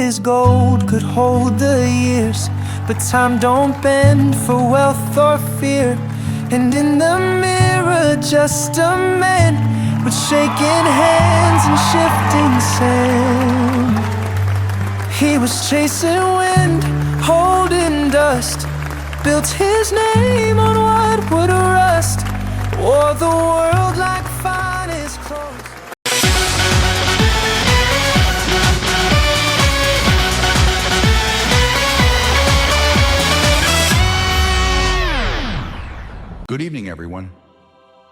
his gold could hold the years, but time don't bend for wealth or fear. And in the mirror just a man with shaking hands and shifting sand. He was chasing wind, holding dust, built his name on what would rust, wore the world like finest clothes. Good evening, everyone.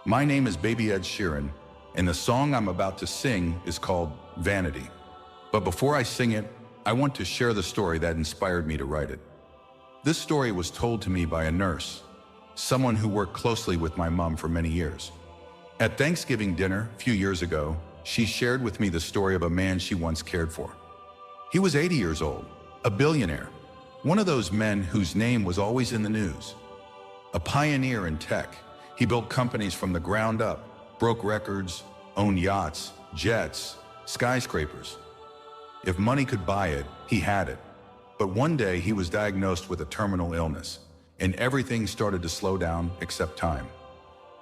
My name is Baby Ed Sheeran, and the song I'm about to sing is called Vanity. But before I sing it, I want to share the story that inspired me to write it. This story was told to me by a nurse, someone who worked closely with my mom for many years. At Thanksgiving dinner a few years ago, she shared with me the story of a man she once cared for. He was 80 years old, a billionaire, one of those men whose name was always in the news. A pioneer in tech, he built companies from the ground up, broke records, owned yachts, jets, skyscrapers. If money could buy it, he had it. But one day he was diagnosed with a terminal illness, and everything started to slow down except time.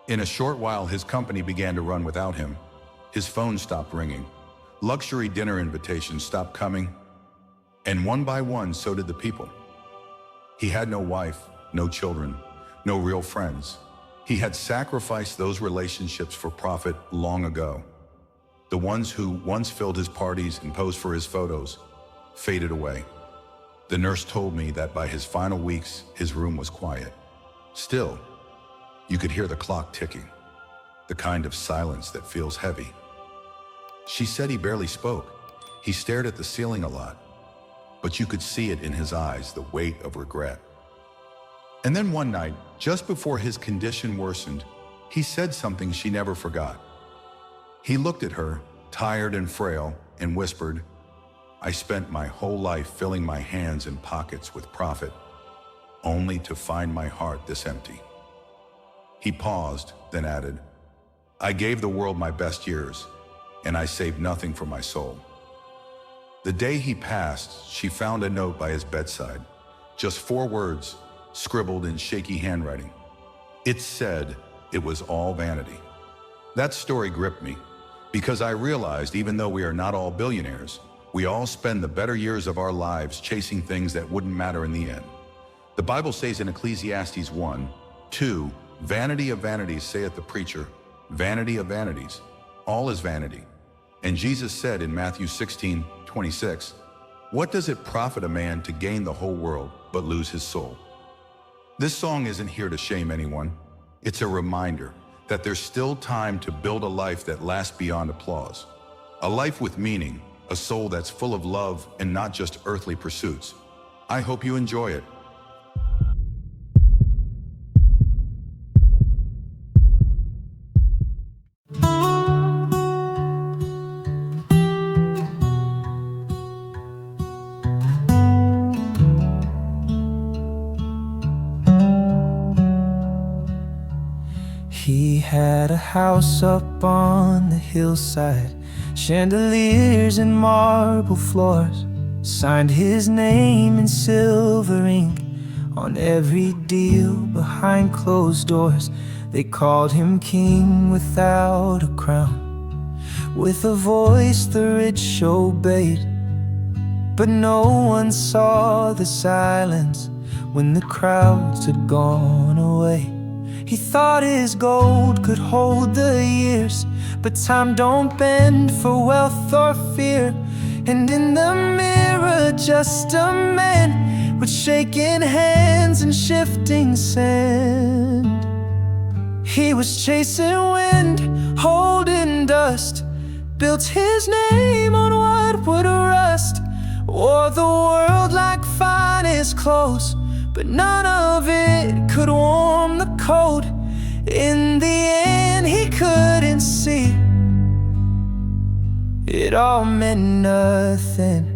In a short while, his company began to run without him. His phone stopped ringing. Luxury dinner invitations stopped coming. And one by one, so did the people. He had no wife, no children, no real friends. He had sacrificed those relationships for profit long ago. The ones who once filled his parties and posed for his photos faded away. The nurse told me that by his final weeks, his room was quiet. Still, you could hear the clock ticking, the kind of silence that feels heavy. She said he barely spoke. He stared at the ceiling a lot, but you could see it in his eyes, the weight of regret. And then one night, just before his condition worsened, he said something she never forgot. He looked at her, tired and frail, and whispered, "I spent my whole life filling my hands and pockets with profit, only to find my heart this empty." He paused, then added, "I gave the world my best years, and I saved nothing for my soul." The day he passed, she found a note by his bedside, just 4 words, scribbled in shaky handwriting. It said it was all vanity. That story gripped me, because I realized even though we are not all billionaires, we all spend the better years of our lives chasing things that wouldn't matter in the end. The Bible says in Ecclesiastes 1:2, "Vanity of vanities, saith the preacher, vanity of vanities, all is vanity." And Jesus said in Matthew 16:26, "What does it profit a man to gain the whole world but lose his soul?" This song isn't here to shame anyone. It's a reminder that there's still time to build a life that lasts beyond applause. A life with meaning, a soul that's full of love and not just earthly pursuits. I hope you enjoy it. He had a house up on the hillside, chandeliers and marble floors, signed his name in silver ink on every deal behind closed doors. They called him king without a crown, with a voice the rich obeyed. But no one saw the silence when the crowds had gone away. He thought his gold could hold the years, but time don't bend for wealth or fear. And in the mirror just a man with shaking hands and shifting sand. He was chasing wind, holding dust, built his name on what would rust, wore the world like finest clothes, but none of it could warm the cold. In the end, he couldn't see. It all meant nothing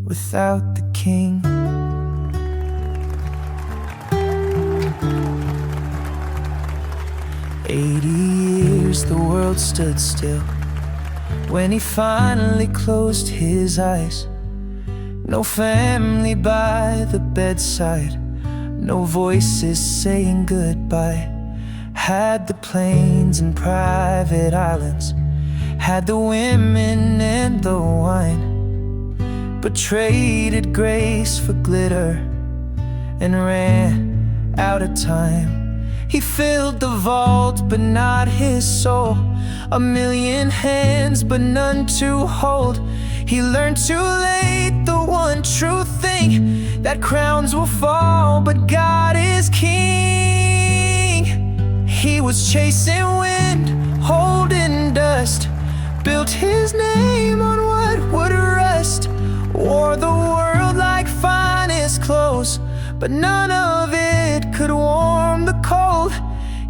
without the king. "80 years the world stood still when he finally closed his eyes. No family by the bedside, no voices saying goodbye. Had the plains and private islands, had the women and the wine, but traded grace for glitter and ran out of time. He filled the vault, but not his soul. 1,000,000 hands, but none to hold. He learned too late the one true thing, that crowns will fall, but God is king. He was chasing wind, holding dust, built his name on what would rust, wore the world like finest clothes, but none of it could warm the cold.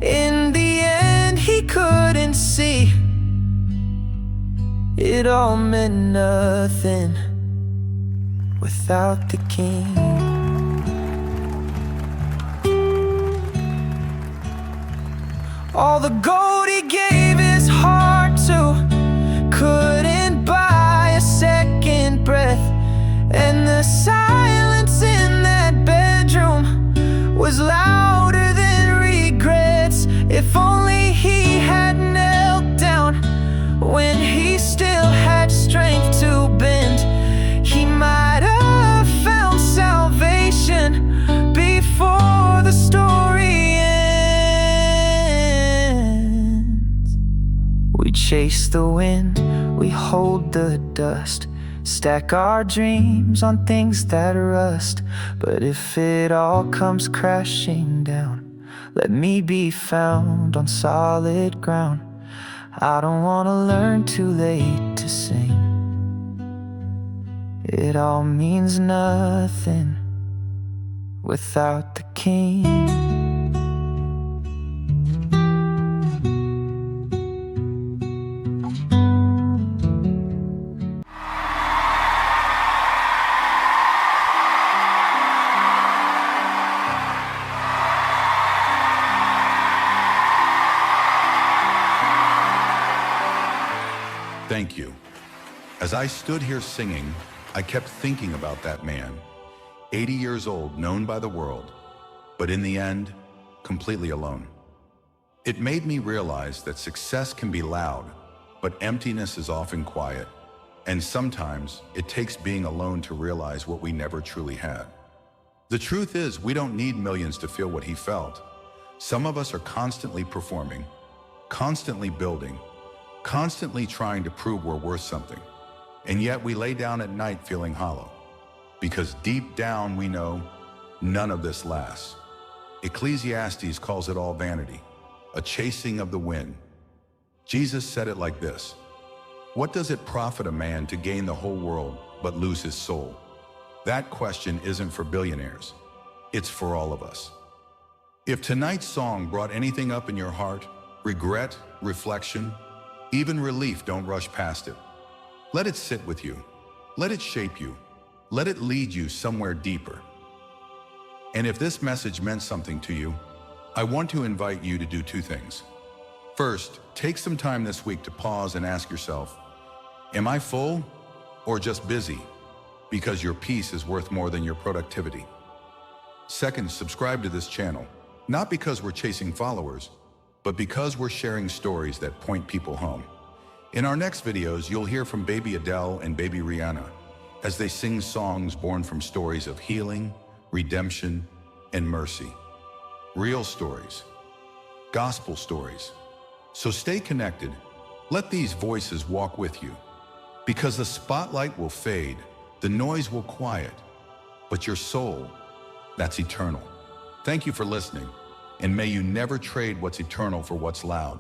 In the end, he couldn't see. It all meant nothing without the king. All the gold he gave his heart to couldn't buy a second breath, and the silence in that bedroom was louder than regrets. If only he had knelt down when he still had strength to bend, he might have found salvation before the story ends. We chase the wind, we hold the dust, stack our dreams on things that rust. But if it all comes crashing down, let me be found on solid ground. I don't wanna learn too late to sing. It all means nothing without the king. Thank you. As I stood here singing, I kept thinking about that man, 80 years old, known by the world, but in the end, completely alone. It made me realize that success can be loud, but emptiness is often quiet, and sometimes it takes being alone to realize what we never truly had. The truth is, we don't need millions to feel what he felt. Some of us are constantly performing, constantly building, constantly trying to prove we're worth something, and yet we lay down at night feeling hollow, because deep down we know none of this lasts. Ecclesiastes calls it all vanity, a chasing of the wind. Jesus said it like this: "What does it profit a man to gain the whole world but lose his soul?" That question isn't for billionaires, it's for all of us. If tonight's song brought anything up in your heart, regret, reflection, even relief, don't rush past it. Let it sit with you. Let it shape you. Let it lead you somewhere deeper. And if this message meant something to you, I want to invite you to do two things. First, take some time this week to pause and ask yourself, am I full or just busy? Because your peace is worth more than your productivity. Second, subscribe to this channel, not because we're chasing followers, but because we're sharing stories that point people home. In our next videos, you'll hear from baby Adele and baby Rihanna as they sing songs born from stories of healing, redemption, and mercy. Real stories, gospel stories. So stay connected. Let these voices walk with you, because the spotlight will fade, the noise will quiet, but your soul, that's eternal. Thank you for listening. And may you never trade what's eternal for what's loud.